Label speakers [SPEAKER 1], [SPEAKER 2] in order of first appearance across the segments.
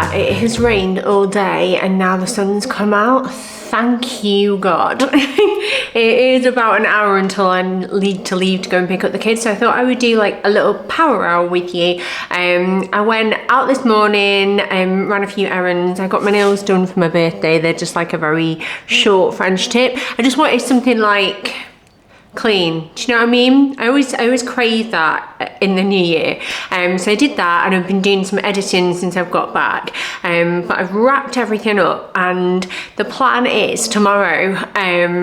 [SPEAKER 1] that, it has rained all day and now the sun's come out. Thank you, God. It is about an hour until I need to leave to go and pick up the kids, so I thought I would do like a little power hour with you. I went out this morning, ran a few errands. I got my nails done for my birthday. They're just like a very short French tip. I just wanted something like clean, do you know what I mean? I always crave that in the new year. So I did that, and I've been doing some editing since I've got back. But I've wrapped everything up, and the plan is tomorrow,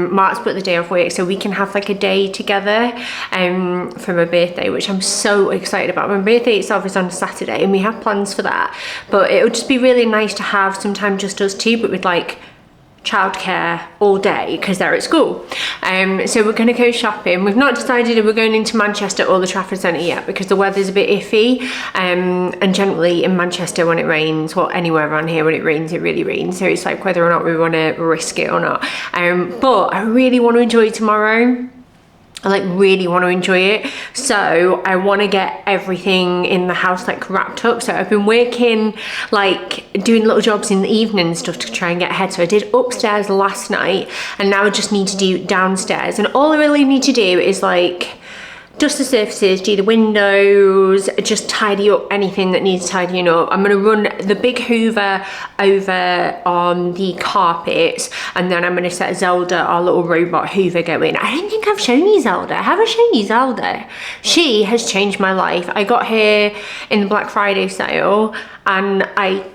[SPEAKER 1] Mark's put the day off work, so we can have like a day together for my birthday, which I'm so excited about. My birthday itself is on Saturday, and we have plans for that. But it would just be really nice to have some time just us two, but with like childcare all day because they're at school. So we're going to go shopping. We've not decided if we're going into Manchester or the Trafford Centre yet because the weather's a bit iffy, and generally in Manchester when it rains, well, anywhere around here when it rains, it really rains, so it's like whether or not we want to risk it or not. But I really want to enjoy tomorrow. I like really want to enjoy it, so I want to get everything in the house like wrapped up. So I've been working, like doing little jobs in the evening and stuff to try and get ahead. So I did upstairs last night, and now I just need to do downstairs, and all I really need to do is like dust the surfaces, do the windows, just tidy up anything that needs tidying up. I'm gonna run the big Hoover over on the carpets, and then I'm gonna set Zelda, our little robot Hoover, going. I don't think I've shown you Zelda. Have I shown you Zelda? She has changed my life. I got her in the Black Friday sale, and I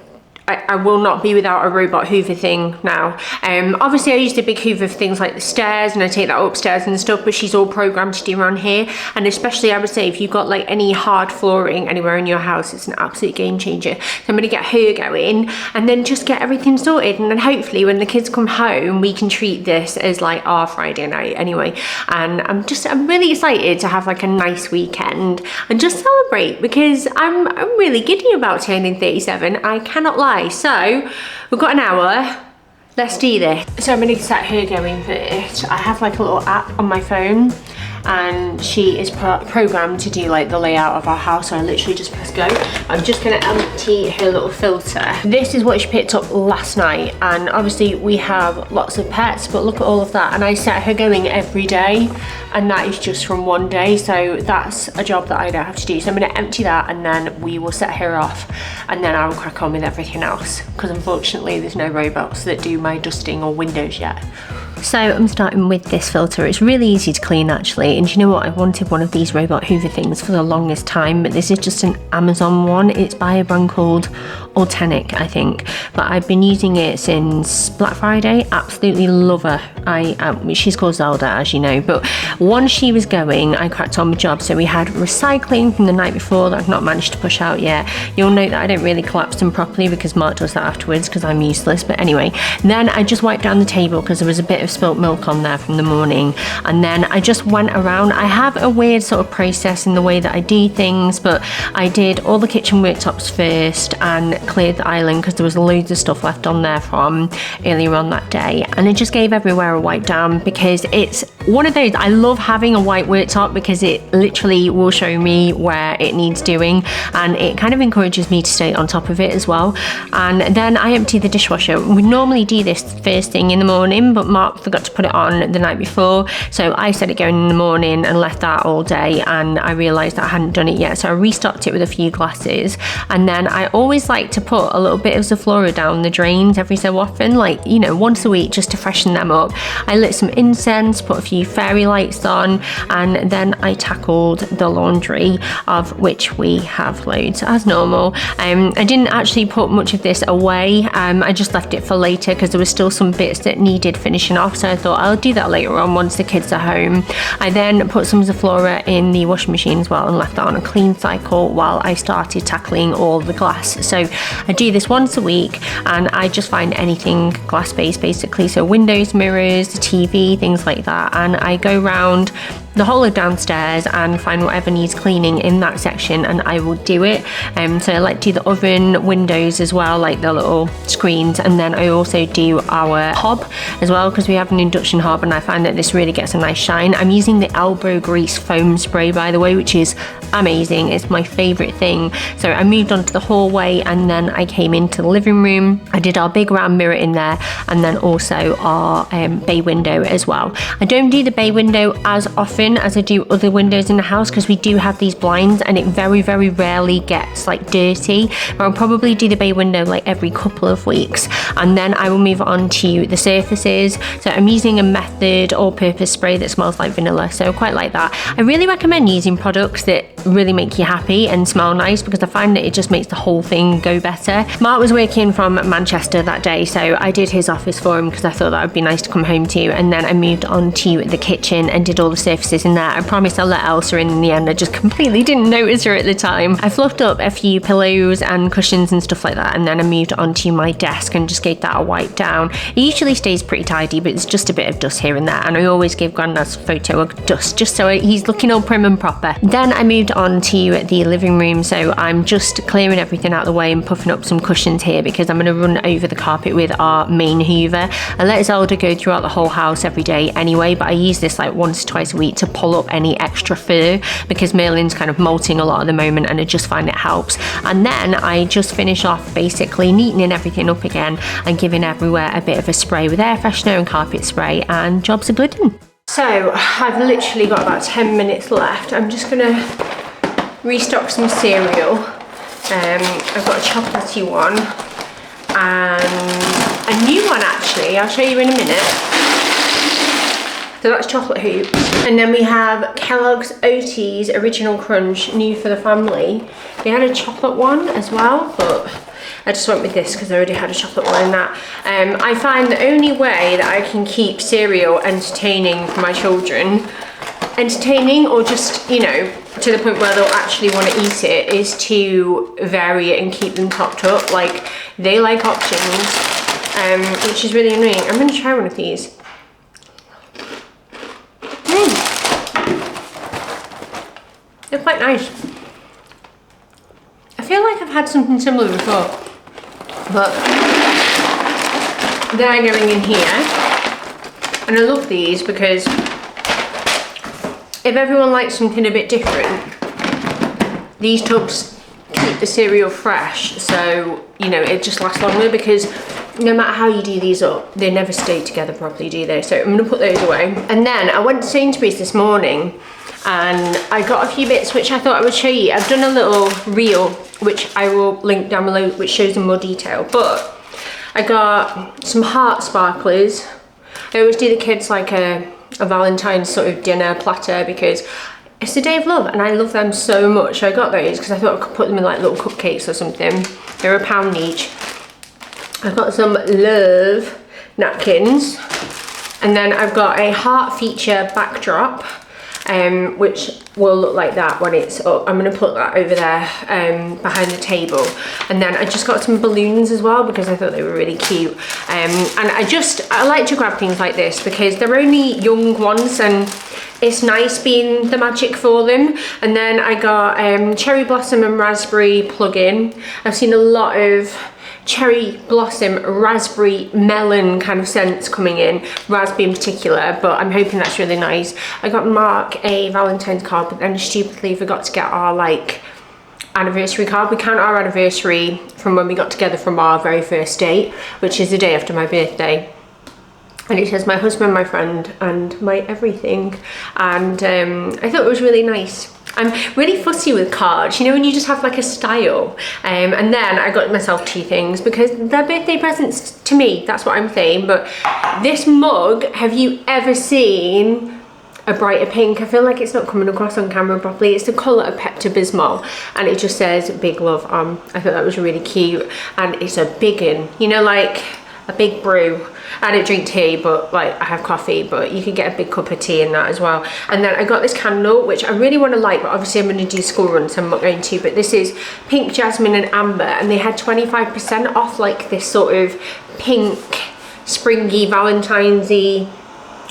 [SPEAKER 1] will not be without a robot Hoover thing now. Obviously I use the big Hoover for things like the stairs, and I take that upstairs and stuff, but she's all programmed to do around here. And especially I would say if you've got like any hard flooring anywhere in your house, it's an absolute game changer. So I'm gonna get her going and then just get everything sorted, and then hopefully when the kids come home we can treat this as like our Friday night anyway. And I'm really excited to have like a nice weekend and just celebrate, because I'm really giddy about turning 37. I cannot lie. So we've got an hour, let's do this. So I'm going to set her going first. I have like a little app on my phone, and she is programmed to do like the layout of our house, so I literally just press go. I'm just going to empty her little filter. This is what she picked up last night, and obviously we have lots of pets, but look at all of that, and I set her going every day, and that is just from one day, so that's a job that I don't have to do. So I'm going to empty that, and then we will set her off, and then I'll crack on with everything else, because unfortunately there's no robots that do my dusting or windows yet. So I'm starting with this filter. It's really easy to clean actually, and you know what, I wanted one of these robot Hoover things for the longest time, but this is just an Amazon one. It's by a brand called Authentic, I think, but I've been using it since Black Friday. Absolutely love her. She's called Zelda, as you know, but once she was going, I cracked on the job. So we had recycling from the night before that I've not managed to push out yet. You'll note that I don't really collapse them properly because Mark does that afterwards because I'm useless, but anyway, then I just wiped down the table because there was a bit of spilt milk on there from the morning, and then I just went around. I have a weird sort of process in the way that I do things, but I did all the kitchen worktops first and cleared the island because there was loads of stuff left on there from earlier on that day, and I just gave everywhere a wipe down because it's one of those, I love having a white worktop because it literally will show me where it needs doing, and it kind of encourages me to stay on top of it as well. And then I empty the dishwasher. We normally do this first thing in the morning, but Mark forgot to put it on the night before, so I set it going in the morning and left that all day, and I realised that I hadn't done it yet, so I restocked it with a few glasses. And then I always like to put a little bit of Zaflora down the drains every so often, like, you know, once a week, just to freshen them up. I lit some incense, put a few fairy lights on, and then I tackled the laundry, of which we have loads as normal. I didn't actually put much of this away. I just left it for later because there was still some bits that needed finishing off, so I thought I'll do that later on once the kids are home. I then put some Zaflora in the washing machine as well and left that on a clean cycle while I started tackling all the glass. So I do this once a week, and I just find anything glass based basically, so windows, mirrors, the TV, things like that, and I go round the whole of downstairs and find whatever needs cleaning in that section, and I will do it. So I like to do the oven, windows as well, like the little screens, and then I also do our hob as well, because we have an induction hob, and I find that this really gets a nice shine. I'm using the elbow grease foam spray, by the way, which is amazing. It's my favorite thing. So I moved on to the hallway, and then I came into the living room. I did our big round mirror in there, and then also our bay window as well. I don't do the bay window as often as I do other windows in the house, because we do have these blinds and it very rarely gets like dirty. But I'll probably do the bay window like every couple of weeks, and then I will move on to the surfaces. So I'm using a Method all-purpose spray that smells like vanilla, so I quite like that. I really recommend using products that really make you happy and smell nice, because I find that it just makes the whole thing go better. Mark was working from Manchester that day, so I did his office for him because I thought that would be nice to come home to, and then I moved on to the kitchen and did all the surfaces in there. I promise I'll let Elsa in the end. I just completely didn't notice her at the time. I fluffed up a few pillows and cushions and stuff like that, and then I moved onto my desk and just gave that a wipe down. It usually stays pretty tidy, but it's just a bit of dust here and there, and I always give Grandad's photo a dust just so he's looking all prim and proper. Then I moved on to the living room, so I'm just clearing everything out of the way and puffing up some cushions here, because I'm going to run over the carpet with our main hoover. I let Zelda go throughout the whole house every day anyway, but I use this like once or twice a week to pull up any extra fur, because Merlin's kind of molting a lot at the moment, and I just find it helps. And then I just finish off basically neatening everything up again and giving everywhere a bit of a spray with air freshener and carpet spray, and jobs are good. So I've literally got about 10 minutes left. I'm just gonna restock some cereal. I've got a chocolatey one and a new one actually. I'll show you in a minute. So that's chocolate hoops. And then we have Kellogg's Oaties Original Crunch, new for the family. They had a chocolate one as well, but I just went with this because I already had a chocolate one in that. I find the only way that I can keep cereal entertaining for my children, entertaining or just, you know, to the point where they'll actually want to eat it, is to vary it and keep them topped up. Like, they like options, which is really annoying. I'm going to try one of these. They're quite nice. I feel like I've had something similar before, but they're going in here. And I love these because if everyone likes something a bit different, these tubs keep the cereal fresh, so, you know, it just lasts longer, because no matter how you do these up, they never stay together properly, do they? So I'm gonna put those away. And then I went to Sainsbury's this morning and I got a few bits which I thought I would show you. I've done a little reel, which I will link down below, which shows in more detail, but I got some heart sparklers. I always do the kids like a Valentine sort of dinner platter, because it's the day of love and I love them so much. So I got those because I thought I could put them in like little cupcakes or something. They're £1 each. I've got some love napkins, and then I've got a heart feature backdrop, which will look like that when it's up. I'm going to put that over there behind the table. And then I just got some balloons as well because I thought they were really cute. And I like to grab things like this because they're only young ones and it's nice being the magic for them. And then I got cherry blossom and raspberry plug-in. I've seen a lot of cherry blossom, raspberry, melon kind of scents coming in, raspberry in particular, but I'm hoping that's really nice. I got Mark a Valentine's card, but then stupidly forgot to get our like anniversary card. We count our anniversary from when we got together from our very first date, which is the day after my birthday. And it says my husband, my friend, and my everything. And I thought it was really nice. I'm really fussy with cards, you know, when you just have like a style. And then I got myself 2 things because they're birthday presents to me, that's what I'm saying. But this mug, have you ever seen a brighter pink? I feel like it's not coming across on camera properly. It's the colour of Pepto-Bismol and it just says big love on. I thought that was really cute, and it's a big one, you know, like a big brew. I don't drink tea, but like I have coffee, but you can get a big cup of tea in that as well. And then I got this candle, which I really want to light, but obviously I'm going to do school run, so I'm not going to. But this is pink, jasmine and amber, and they had 25% off like this sort of pink, springy, Valentine's-y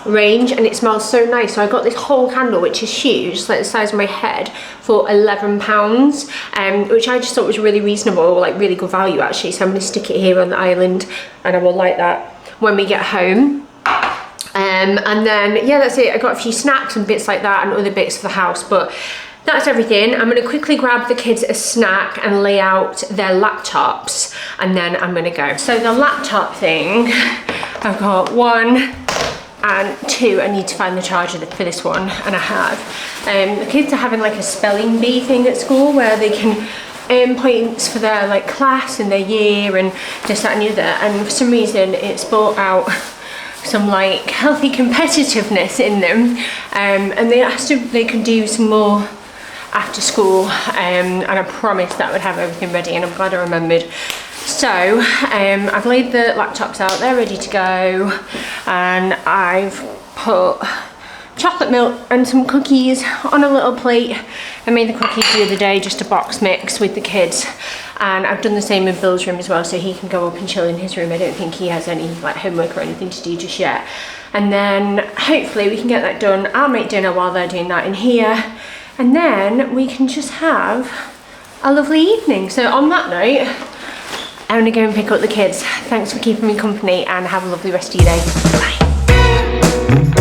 [SPEAKER 1] range, and it smells so nice. So I got this whole candle, which is huge, it's like the size of my head, for £11, which I just thought was really reasonable, like really good value actually. So I'm going to stick it here on the island, and I will light that when we get home. And then yeah, that's it. I got a few snacks and bits like that and other bits for the house, but that's everything. I'm going to quickly grab the kids a snack and lay out their laptops, and then I'm going to go. So the laptop thing, I've got 1 and 2. I need to find the charger for this one, and I have. The kids are having like a spelling bee thing at school where they can earn points for their like class and their year and this, that and the other, and for some reason it's brought out some like healthy competitiveness in them, and they asked if they could do some more after school, and I promised that I would have everything ready, and I'm glad I remembered. So I've laid the laptops out, they're ready to go, and I've put chocolate milk and some cookies on a little plate. I made the cookies the other day, just a box mix with the kids, and I've done the same in Bill's room as well, so he can go up and chill in his room. I don't think he has any like homework or anything to do just yet, and then hopefully we can get that done. I'll make dinner while they're doing that in here, and then we can just have a lovely evening. So on that note, I'm gonna go and pick up the kids. Thanks for keeping me company, and have a lovely rest of your day. Bye.